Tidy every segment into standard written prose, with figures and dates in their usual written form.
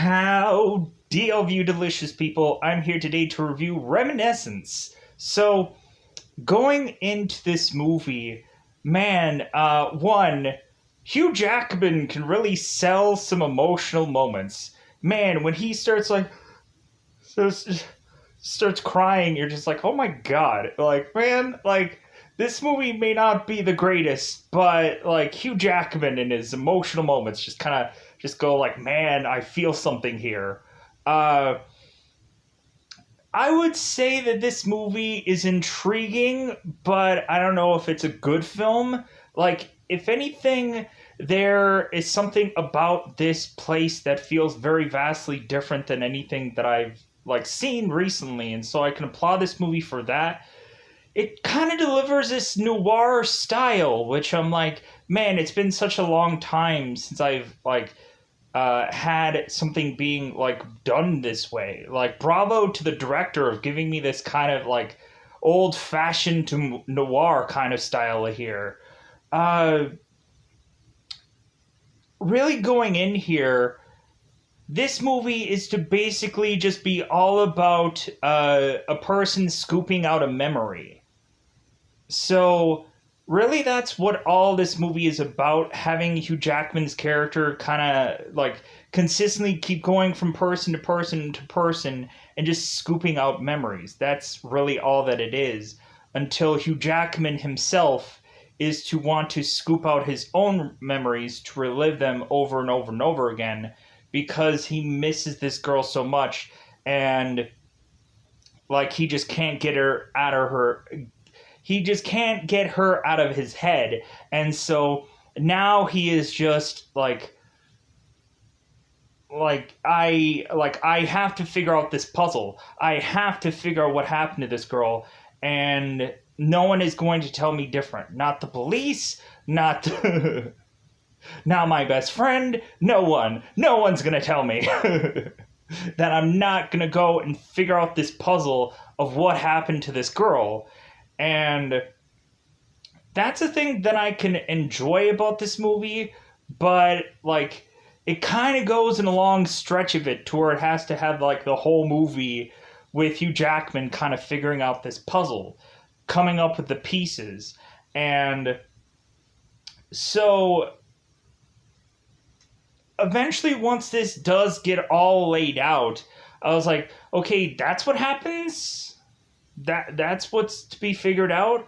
Howdy, all of you delicious people. I'm here today to review Reminiscence. So, going into this movie, man, Hugh Jackman can really sell some emotional moments. Man, when he starts, starts crying, you're just like, oh my god. Like, man, like, this movie may not be the greatest, but, like, Hugh Jackman in his emotional moments just kind of just go like, man, I feel something here. Uh, I would say that this movie is intriguing, but I don't know if it's a good film. Like, if anything, there is something about this place that feels very vastly different than anything that I've like seen recently, and so I can applaud this movie for that. It kind of delivers this noir style, which I'm like, man, it's been such a long time since I've had something being like done this way. Like, bravo to the director of giving me this kind of like old fashioned to noir kind of style here. Uh, really going in here, this movie is to basically just be all about a person scooping out a memory. So, really, that's what all this movie is about, having Hugh Jackman's character kind of like consistently keep going from person to person to person and just scooping out memories. That's really all that it is, until Hugh Jackman himself is to want to scoop out his own memories to relive them over and over and over again because he misses this girl so much, and like he just can't get her out of her he just can't get her out of his head. And so now he is just I have to figure out this puzzle. I have to figure out what happened to this girl, and no one is going to tell me different. Not the police, not not my best friend, no one. No one's going to tell me that I'm not going to go and figure out this puzzle of what happened to this girl. And that's a thing that I can enjoy about this movie, but like it kind of goes in a long stretch of it to where it has to have like the whole movie with Hugh Jackman kind of figuring out this puzzle, coming up with the pieces. And so eventually, once this does get all laid out, I was like, okay, that's what happens? That's what's to be figured out?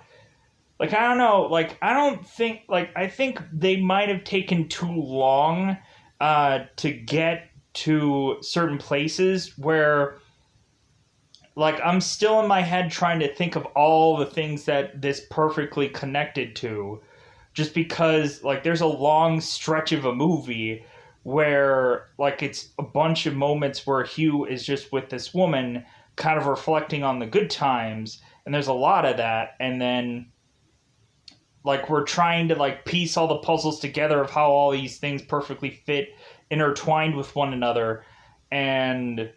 Like, I don't know. Like, I don't think, like, I think they might have taken too long to get to certain places where, like, I'm still in my head trying to think of all the things that this perfectly connected to, just because, like, there's a long stretch of a movie where, like, it's a bunch of moments where Hugh is just with this woman kind of reflecting on the good times, and there's a lot of that, and then like we're trying to like piece all the puzzles together of how all these things perfectly fit intertwined with one another. And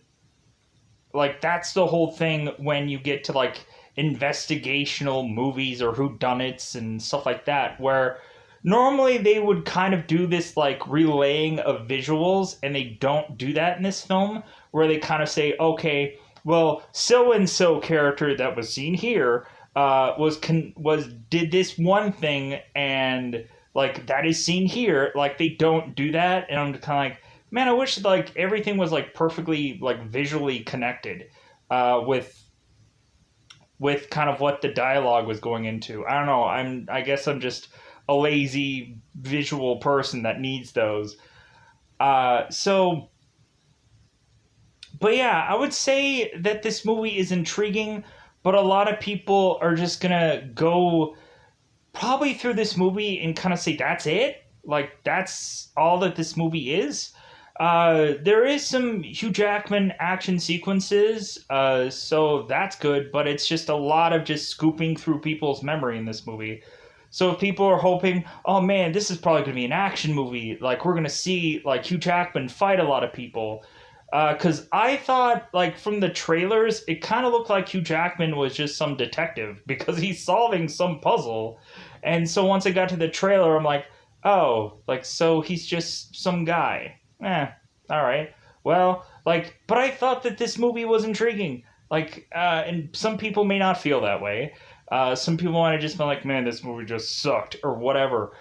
like that's the whole thing when you get to like investigational movies or whodunits and stuff like that, where normally they would kind of do this like relaying of visuals, and they don't do that in this film, where they kind of say, okay, well, so and so character that was seen here did this one thing, and like that is seen here. Like they don't do that, and I'm kind of like, man, I wish like everything was like perfectly like visually connected with kind of what the dialogue was going into. I don't know. I guess I'm just a lazy visual person that needs those. So. But yeah, I would say that this movie is intriguing, but a lot of people are just gonna go probably through this movie and kind of say, that's it? Like, that's all that this movie is? There is some Hugh Jackman action sequences, so that's good, but it's just a lot of just scooping through people's memory in this movie. So if people are hoping, oh man, this is probably going to be an action movie, like we're going to see like Hugh Jackman fight a lot of people. Because I thought, like, from the trailers, it kind of looked like Hugh Jackman was just some detective because he's solving some puzzle. And so once I got to the trailer, I'm like, oh, like, so he's just some guy. All right. well, like, but I thought that this movie was intriguing. Like, and some people may not feel that way. Some people might have just been like, man, this movie just sucked or whatever.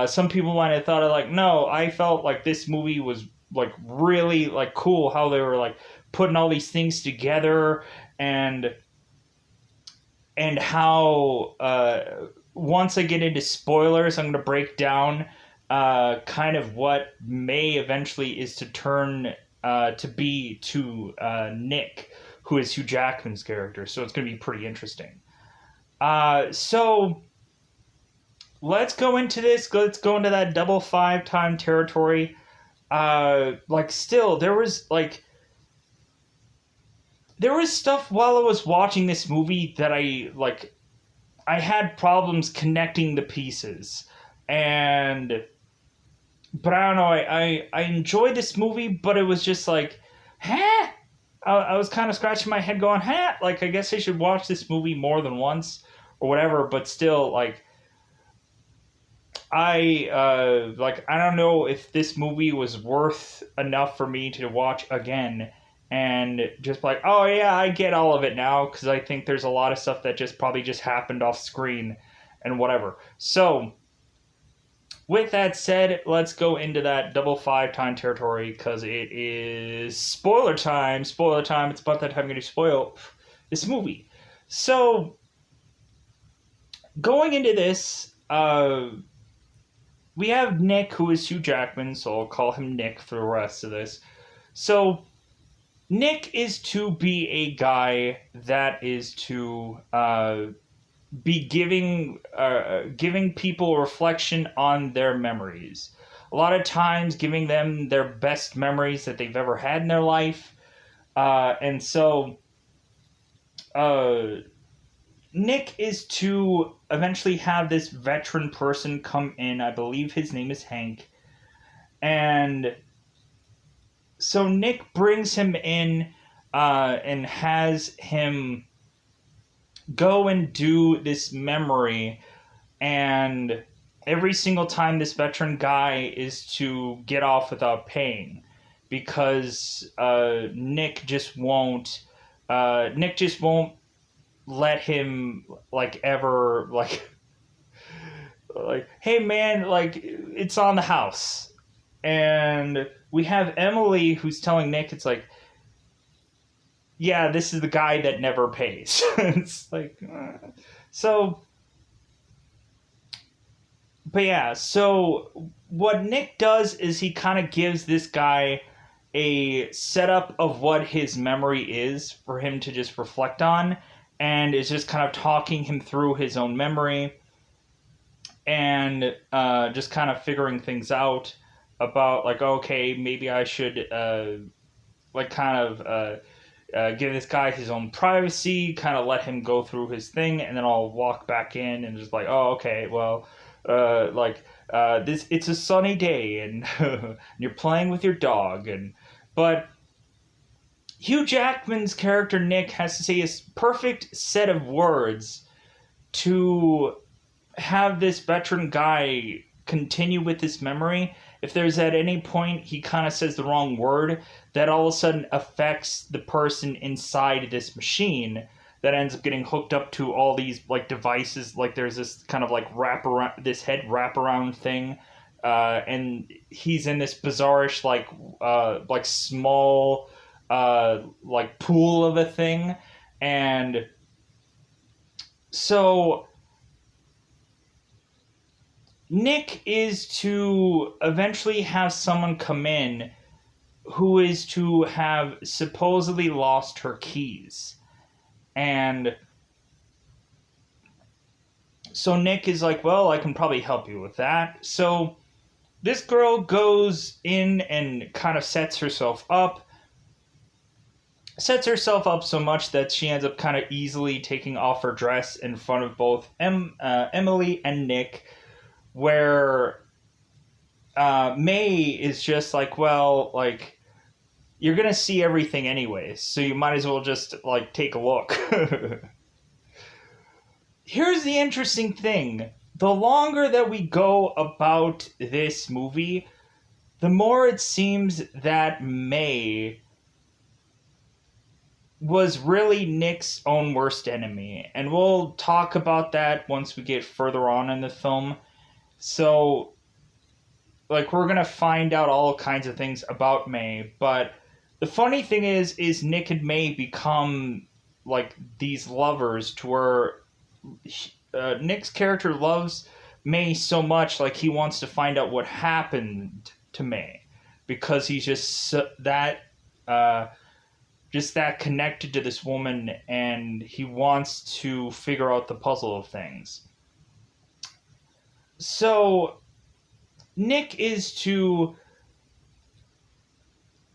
Some people might have thought of like, no, I felt like this movie was like really like cool how they were like putting all these things together and how once I get into spoilers, I'm going to break down kind of what May eventually is to turn to be to Nick, who is Hugh Jackman's character. So it's going to be pretty interesting. So let's go into this. Let's go into that double five time territory. Like, still, there was stuff while I was watching this movie that I had problems connecting the pieces. But I don't know, I enjoyed this movie, but it was just like, huh? I was kind of scratching my head going, huh? Like, I guess I should watch this movie more than once or whatever, but still, like, I don't know if this movie was worth enough for me to watch again and just like, oh yeah, I get all of it now, because I think there's a lot of stuff that just probably just happened off screen and whatever. So with that said, let's go into that double five time territory, because it is spoiler time. Spoiler time. It's about that time I'm going to spoil this movie. So going into this, we have Nick, who is Hugh Jackman, so I'll call him Nick for the rest of this. So Nick is to be a guy that is to be giving people reflection on their memories. A lot of times giving them their best memories that they've ever had in their life. And so Nick is to eventually have this veteran person come in. I believe his name is Hank. And so Nick brings him in and has him go and do this memory. And every single time this veteran guy is to get off without paying, because Nick just won't let him like ever like hey man, like, it's on the house. And we have Emily who's telling Nick, it's like, yeah, this is the guy that never pays. It's like, so, but yeah, so what Nick does is he kind of gives this guy a setup of what his memory is for him to just reflect on, and is just kind of talking him through his own memory and just kind of figuring things out about, like, okay, maybe I should give this guy his own privacy, kind of let him go through his thing, and then I'll walk back in and just like, oh, okay, well, it's a sunny day, and you're playing with your dog, but Hugh Jackman's character Nick has to say a perfect set of words to have this veteran guy continue with this memory. If there's at any point he kind of says the wrong word, that all of a sudden affects the person inside this machine that ends up getting hooked up to all these like devices. Like, there's this kind of like head wraparound thing, and he's in this bizarrish like small like pool of a thing. And so Nick is to eventually have someone come in who is to have supposedly lost her keys. And so Nick is like, well, I can probably help you with that. So this girl goes in and kind of sets herself up so much that she ends up kind of easily taking off her dress in front of both Emily and Nick, where May is just like, well, like, you're gonna see everything anyways, so you might as well just like take a look. Here's the interesting thing: the longer that we go about this movie, the more it seems that May was really Nick's own worst enemy. And we'll talk about that once we get further on in the film. So, like, we're going to find out all kinds of things about May. But the funny thing is Nick and May become, like, these lovers to where Nick's character loves May so much, like, he wants to find out what happened to May. Because he's uh, just that connected to this woman, and he wants to figure out the puzzle of things. So Nick is to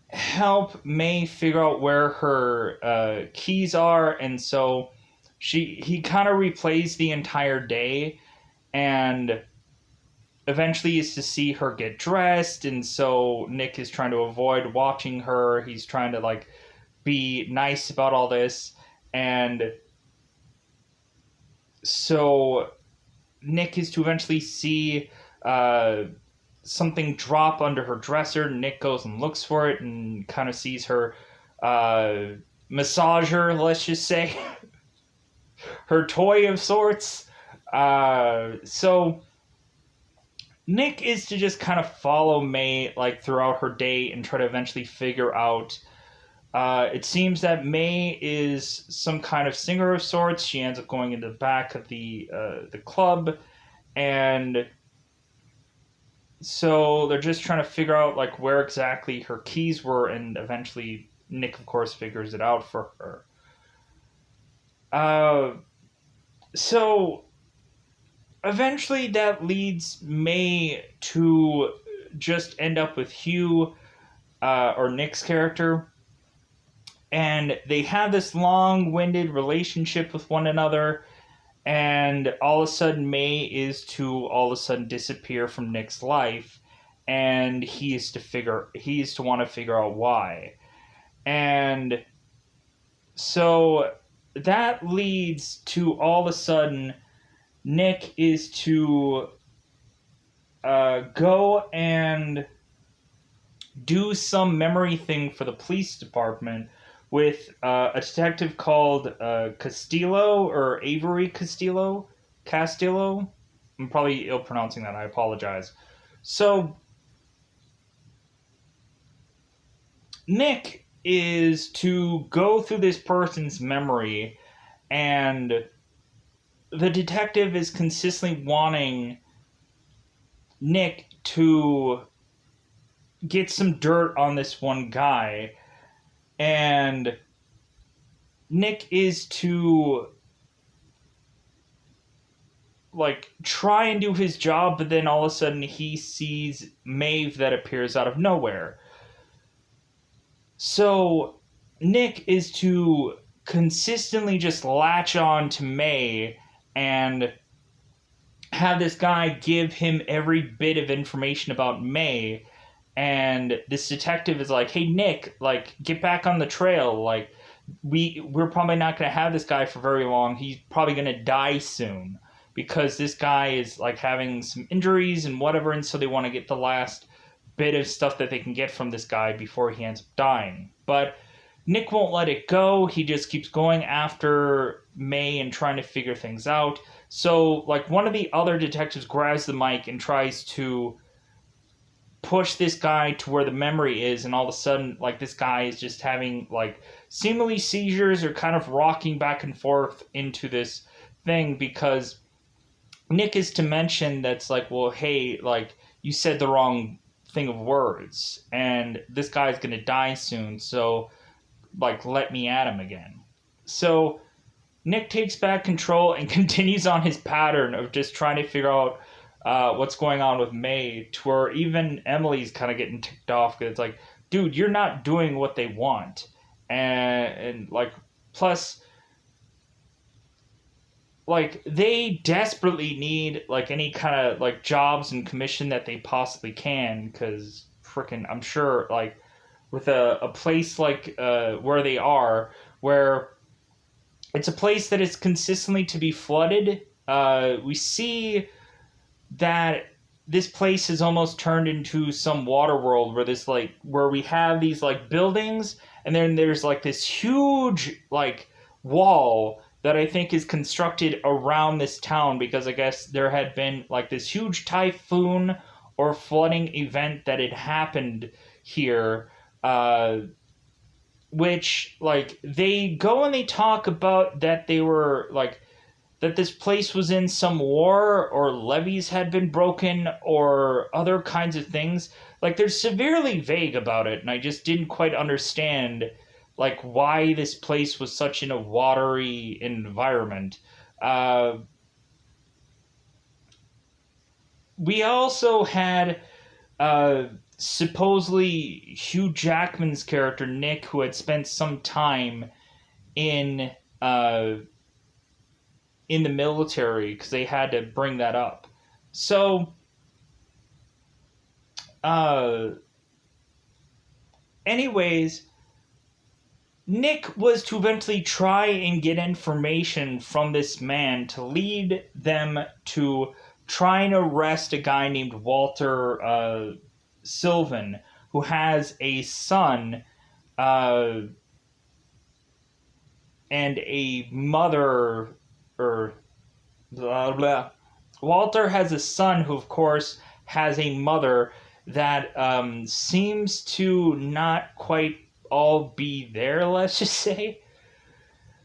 help May figure out where her keys are, and so he kind of replays the entire day, and eventually is to see her get dressed, and so Nick is trying to avoid watching her. He's trying to, like, be nice about all this, and so Nick is to eventually see something drop under her dresser. Nick goes and looks for it and kind of sees her massager, let's just say, her toy of sorts. So Nick is to just kind of follow May, like, throughout her day and try to eventually figure out. It seems that May is some kind of singer of sorts. She ends up going into the back of the club, and so they're just trying to figure out, like, where exactly her keys were, and eventually Nick, of course, figures it out for her. So eventually that leads May to just end up with Hugh, or Nick's character. And they have this long-winded relationship with one another, and all of a sudden May is to all of a sudden disappear from Nick's life, and he is to want to figure out why. And so that leads to all of a sudden Nick is to go and do some memory thing for the police department with a detective called Castillo, or Avery Castillo. I'm probably ill pronouncing that. I apologize. So Nick is to go through this person's memory, and the detective is consistently wanting Nick to get some dirt on this one guy, and Nick is to, like, try and do his job, but then all of a sudden he sees Maeve that appears out of nowhere. So Nick is to consistently just latch on to May and have this guy give him every bit of information about May. And this detective is like, hey, Nick, like, get back on the trail. Like, we're probably not going to have this guy for very long. He's probably going to die soon because this guy is, like, having some injuries and whatever. And so they want to get the last bit of stuff that they can get from this guy before he ends up dying. But Nick won't let it go. He just keeps going after May and trying to figure things out. So, like, one of the other detectives grabs the mic and tries to push this guy to where the memory is, and all of a sudden, like, this guy is just having, like, seemingly seizures or kind of rocking back and forth into this thing, because Nick is to mention that's like, well, hey, like, you said the wrong thing of words, and this guy's gonna die soon, so, like, let me at him again. So Nick takes back control and continues on his pattern of just trying to figure out what's going on with May, to where even Emily's kind of getting ticked off, because it's like, dude, you're not doing what they want. And like, plus, like, they desperately need, like, any kind of, like, jobs and commission that they possibly can, because freaking, I'm sure, like, with a place like where they are, where it's a place that is consistently to be flooded. We see that this place has almost turned into some water world where this like where we have these like buildings, and then there's like this huge like wall that I think is constructed around this town because I guess there had been like this huge typhoon or flooding event that had happened here, which like they go and they talk about that they were like that this place was in some war or levees had been broken or other kinds of things. Like they're severely vague about it, and I just didn't quite understand like why this place was such in a watery environment. Uh, we also had supposedly Hugh Jackman's character Nick, who had spent some time in uh, in the military because they had to bring that up. So, uh, anyways, Nick was to eventually try and get information from this man to lead them to try and arrest a guy named Walter Sylvan, who has a son uh, and a mother, or blah blah. Walter has a son who, of course, has a mother that seems to not quite all be there. Let's just say.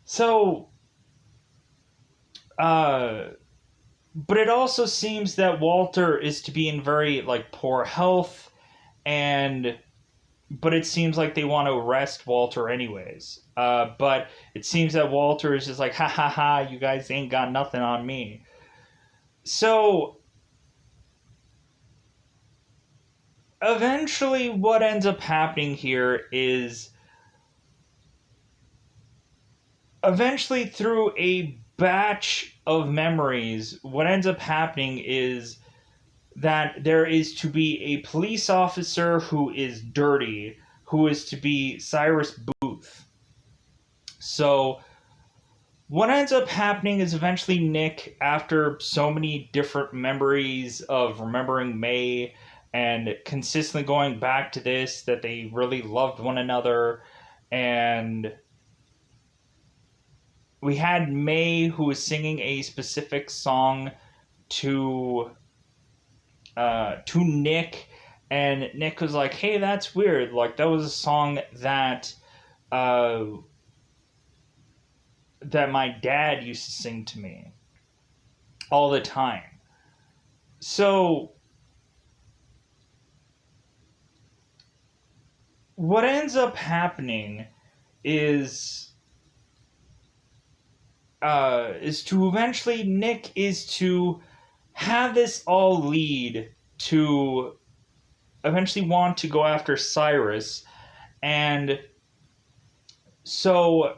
So, uh, but it also seems that Walter is to be in very like poor health, and but it seems like they want to arrest Walter anyways. But it seems that Walter is just like, ha ha ha, you guys ain't got nothing on me. So eventually, what ends up happening here is eventually through a batch of memories, what ends up happening is that there is to be a police officer who is dirty, who is to be Cyrus Booth. So what ends up happening is eventually Nick, after so many different memories of remembering May and consistently going back to this, that they really loved one another, and we had May who was singing a specific song to to Nick, and Nick was like, "Hey, that's weird. Like that was a song that uh, that my dad used to sing to me all the time." So what ends up happening is is to eventually Nick is to have this all lead to eventually want to go after Cyrus, and so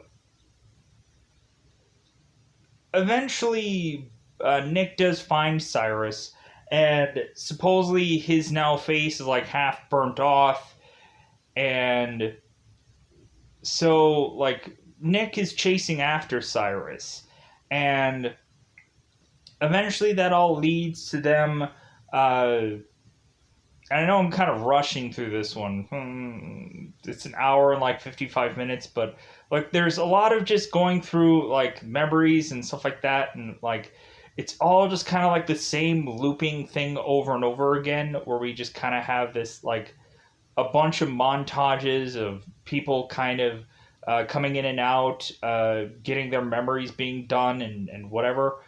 eventually Nick does find Cyrus, and supposedly his now face is like half burnt off, and so like Nick is chasing after Cyrus, and eventually that all leads to them. I know I'm kind of rushing through this one. It's an hour and like 55 minutes, but like there's a lot of just going through like memories and stuff like that, and like it's all just kind of like the same looping thing over and over again, where we just kind of have this like a bunch of montages of people kind of coming in and out, getting their memories being done, and whatever.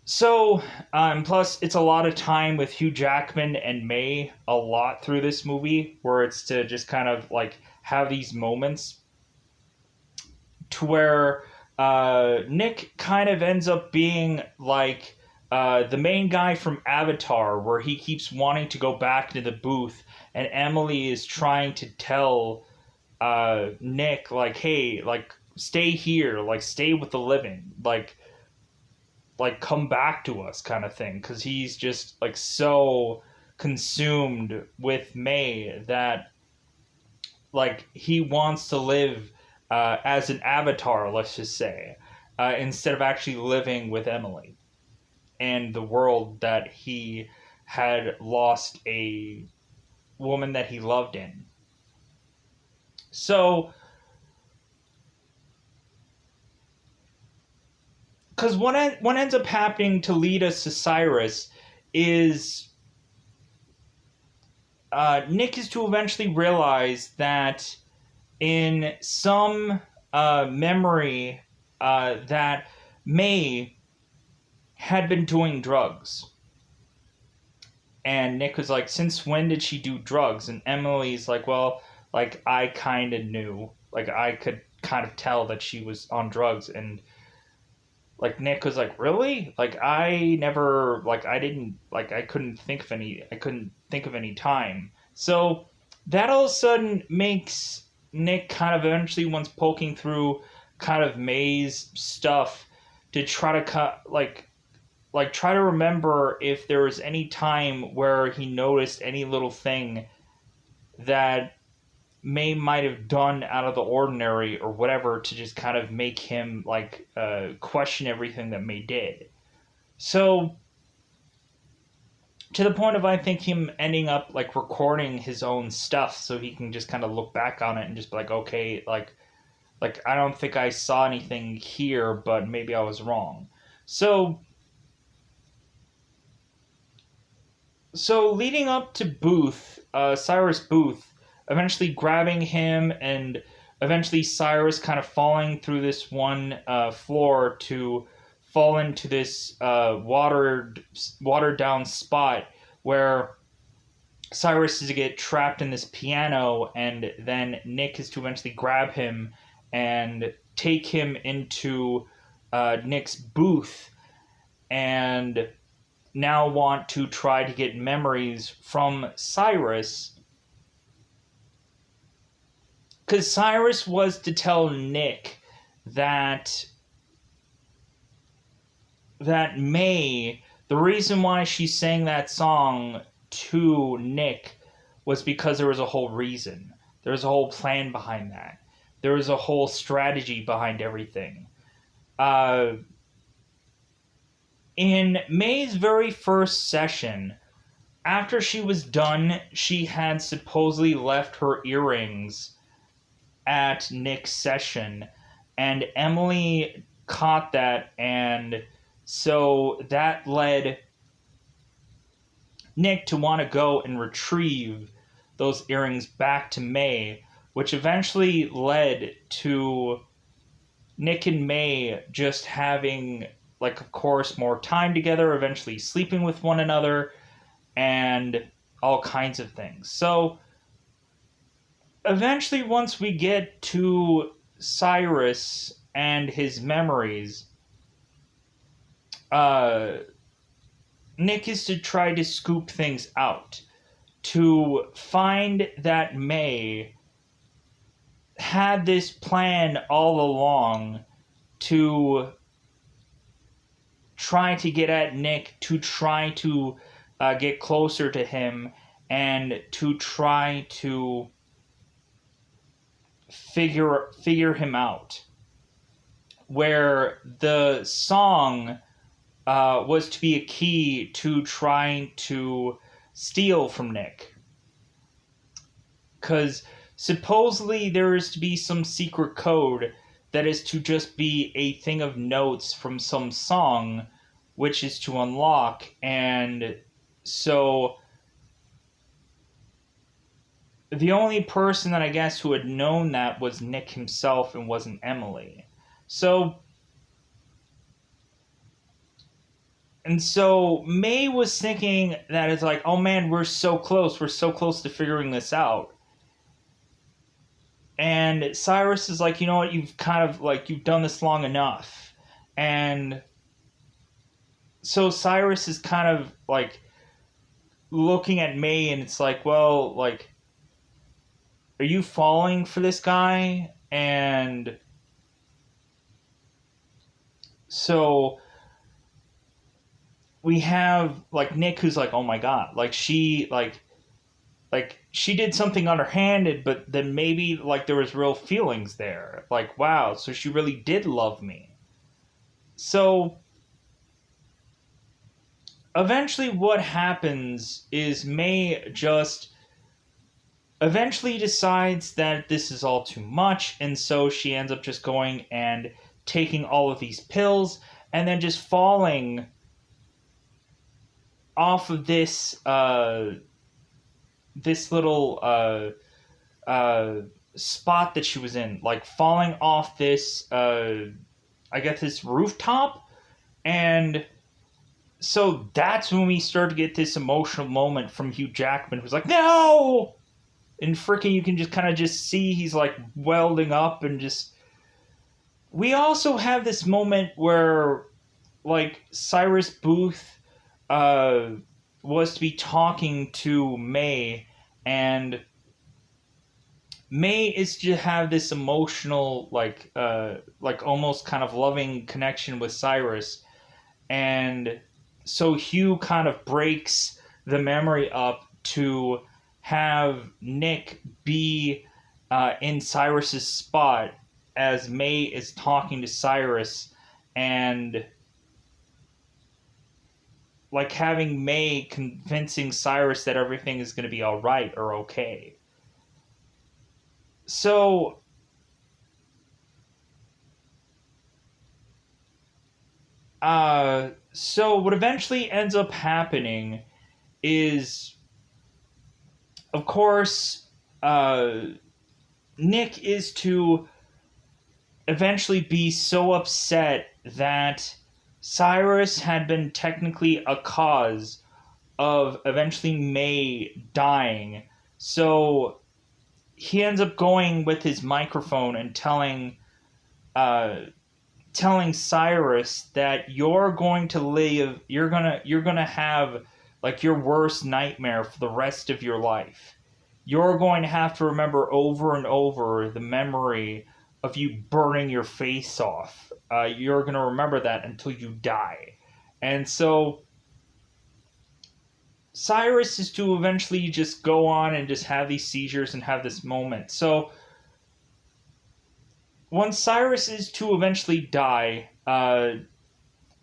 So, plus, it's a lot of time with Hugh Jackman and May a lot through this movie, where it's to just kind of like have these moments to where Nick kind of ends up being like the main guy from Avatar, where he keeps wanting to go back to the booth, and Emily is trying to tell Nick, like, hey, like, stay here, like, stay with the living, like come back to us kind of thing, because he's just like so consumed with May that like he wants to live as an avatar, let's just say, instead of actually living with Emily. and the world that he had lost a woman that he loved in. So, because what ends up happening to lead us to Cyrus is Nick is to eventually realize that in some memory that May had been doing drugs. And Nick was like, since when did she do drugs? And Emily's like, well, like, I kind of knew. Like, I could kind of tell that she was on drugs. And, like, Nick was like, really? Like, I never, like, I didn't, like, I couldn't think of any time. So that all of a sudden makes Nick kind of eventually, once poking through kind of May's stuff to try to cut, like try to remember if there was any time where he noticed any little thing that May might have done out of the ordinary or whatever to just kind of make him like question everything that May did. So to the point of I think him ending up like recording his own stuff so he can just kind of look back on it and just be like, okay, like I don't think I saw anything here, but maybe I was wrong. So leading up to Booth, Cyrus Booth, eventually grabbing him, and eventually Cyrus kind of falling through this one floor to fall into this watered down spot where Cyrus is to get trapped in this piano, and then Nick is to eventually grab him and take him into Nick's booth, and now want to try to get memories from Cyrus, because Cyrus was to tell Nick that May, the reason why she sang that song to Nick was because there was a whole reason. There was a whole plan behind that. There was a whole strategy behind everything. In May's very first session, after she was done, she had supposedly left her earrings at Nick's session, and Emily caught that, and so that led Nick to want to go and retrieve those earrings back to May, which eventually led to Nick and May just having, like, of course, more time together, eventually sleeping with one another, and all kinds of things. So, eventually, once we get to Cyrus and his memories, Nick is to try to scoop things out, to find that May had this plan all along to try to get at Nick, to try to get closer to him, and to try to figure him out. Where the song was to be a key to trying to steal from Nick. Because supposedly there is to be some secret code that is to just be a thing of notes from some song, which is to unlock. And so the only person that I guess who had known that was Nick himself and wasn't Emily. So May was thinking that it's like, oh man, we're so close to figuring this out. And Cyrus is like, you know what, you've done this long enough. And so Cyrus is kind of like looking at May, and it's like, well, like, are you falling for this guy? And so we have like Nick, who's like, oh my god, like she did something underhanded, but then maybe like there was real feelings there. Like, wow, so she really did love me. So eventually what happens is May just eventually decides that this is all too much, and so she ends up just going and taking all of these pills and then just falling off of this little spot that she was in, like falling off this I guess this rooftop. And so that's when we start to get this emotional moment from Hugh Jackman, who's like, no! And freaking, you can just kind of just see he's like welding up and just. We also have this moment where, like, Cyrus Booth uh, was to be talking to May, and May is to have this emotional, like almost kind of loving connection with Cyrus, and so Hugh kind of breaks the memory up to have Nick be in Cyrus's spot as May is talking to Cyrus, and like having May convincing Cyrus that everything is going to be all right or okay. So so what eventually ends up happening is, of course, Nick is to eventually be so upset that Cyrus had been technically a cause of eventually May dying. So he ends up going with his microphone and uh, telling Cyrus that you're going to live, you're gonna have like your worst nightmare for the rest of your life. You're going to have to remember over and over the memory of you burning your face off. You're going to remember that until you die. And so Cyrus is to eventually just go on and just have these seizures and have this moment. So once Cyrus is to eventually die,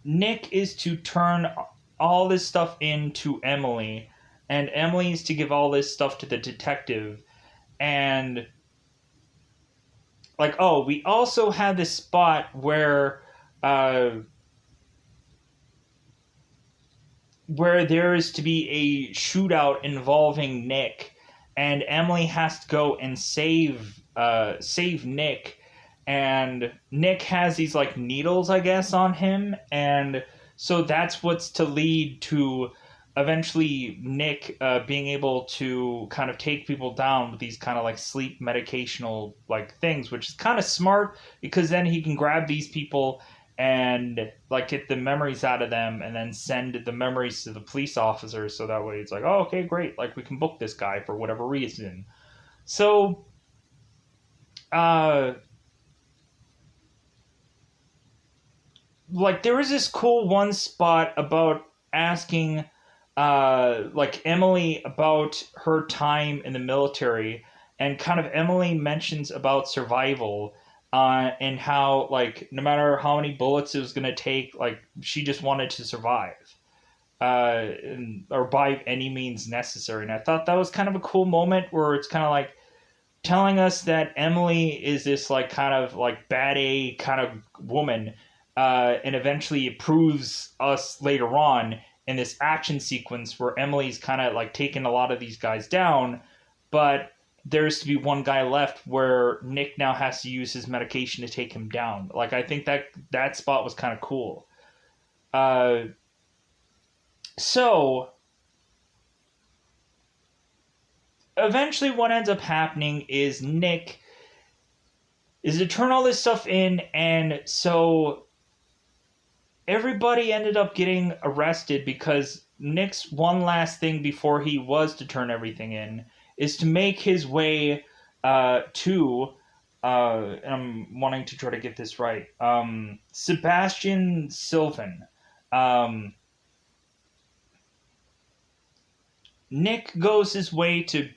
Nick is to turn all this stuff into Emily, and Emily is to give all this stuff to the detective. And like, oh, we also had this spot where there is to be a shootout involving Nick, and Emily has to go and save Nick, and Nick has these like needles, I guess, on him, and so that's what's to lead to eventually Nick being able to kind of take people down with these kind of like sleep medicational like things, which is kind of smart because then he can grab these people and like get the memories out of them and then send the memories to the police officers, so that way it's like, oh, okay, great, like we can book this guy for whatever reason. So uh like there was this cool one spot about asking like Emily about her time in the military, and kind of Emily mentions about survival, and how like no matter how many bullets it was going to take, like she just wanted to survive, or by any means necessary. And I thought that was kind of a cool moment where it's kind of like telling us that Emily is this like kind of like bad A kind of woman, and eventually it proves us later on in this action sequence where Emily's kind of like taking a lot of these guys down, but there's to be one guy left where Nick now has to use his medication to take him down. Like I think that spot was kind of cool. Uh, so eventually what ends up happening is Nick is to turn all this stuff in, and so everybody ended up getting arrested because Nick's one last thing before he was to turn everything in is to make his way to I'm wanting to try to get this right, Sebastian Sylvan. um, Nick goes his way to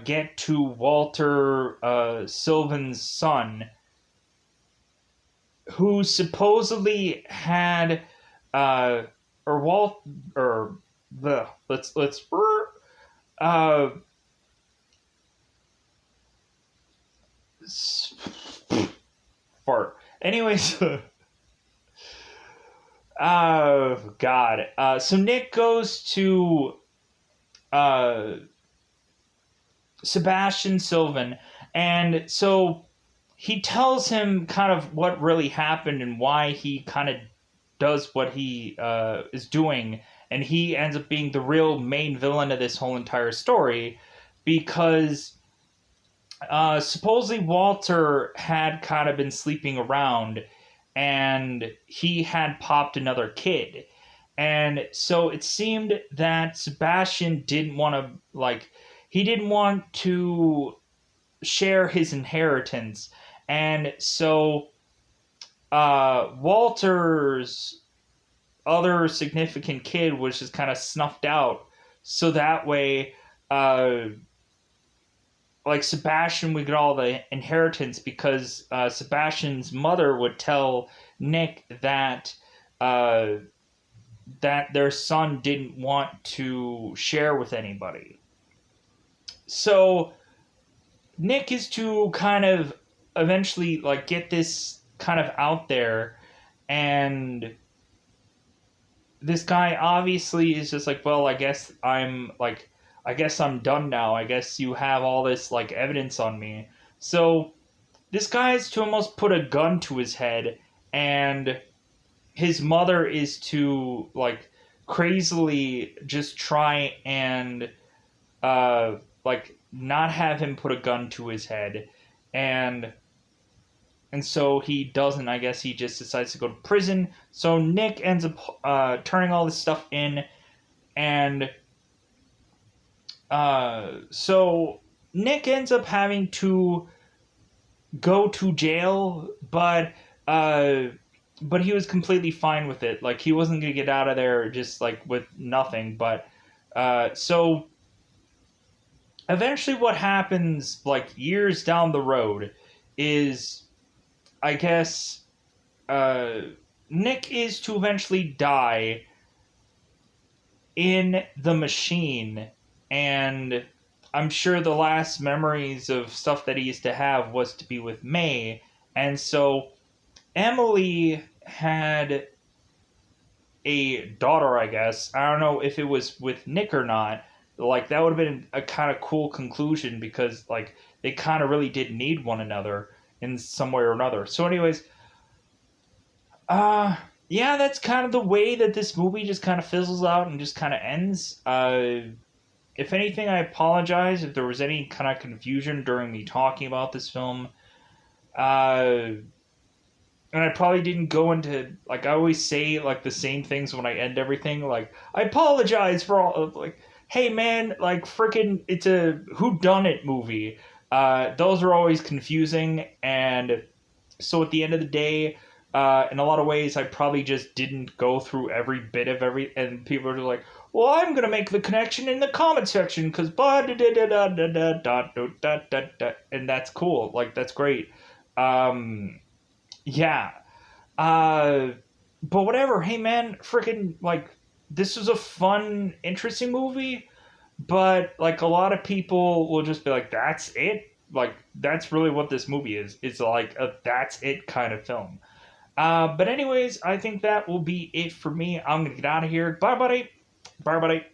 get to Walter Sylvan's son, who supposedly had uh, or Walt, or the let's uh, fart. Anyways, God. So Nick goes to uh Sebastian Sylvan, and so he tells him kind of what really happened and why he kind of does what he is doing, and he ends up being the real main villain of this whole entire story because supposedly Walter had kind of been sleeping around and he had popped another kid. And so it seemed that Sebastian didn't want to, like, he didn't want to share his inheritance. And so Walter's other significant kid was just kind of snuffed out. So that way, uh, like Sebastian would get all the inheritance because Sebastian's mother would tell Nick uh, that their son didn't want to share with anybody. So Nick is to kind of eventually like get this kind of out there, and this guy obviously is just like, well, I guess I'm done now. I guess you have all this like evidence on me. So this guy is to almost put a gun to his head, and his mother is to like crazily just try and like not have him put a gun to his head, and so he doesn't. I guess he just decides to go to prison. So Nick ends up turning all this stuff in, and so Nick ends up having to go to jail, uh, but he was completely fine with it. Like he wasn't gonna get out of there just like with nothing. But so eventually, what happens like years down the road is, I guess, uh, Nick is to eventually die in the machine, and I'm sure the last memories of stuff that he used to have was to be with May, and so Emily had a daughter, I guess. I don't know if it was with Nick or not. Like that would have been a kind of cool conclusion because like they kind of really did need one another in some way or another. So, anyways, yeah, that's kind of the way that this movie just kind of fizzles out and just kind of ends. If anything, I apologize if there was any kind of confusion during me talking about this film. Uh, and I probably didn't go into like I always say like the same things when I end everything. Like I apologize for all of like, hey man, like freaking, it's a who done it movie. Those are always confusing, and so at the end of the day, in a lot of ways, I probably just didn't go through every bit of every, and people are like, well, I'm gonna make the connection in the comment section because and that's cool, like that's great. Um, yeah. Uh, but whatever. Hey, man, freaking like this was a fun, interesting movie. But like a lot of people will just be like, "That's it." Like that's really what this movie is. It's like a that's it kind of film. But anyways, I think that will be it for me. I'm gonna get out of here. Bye, buddy. Bye, buddy.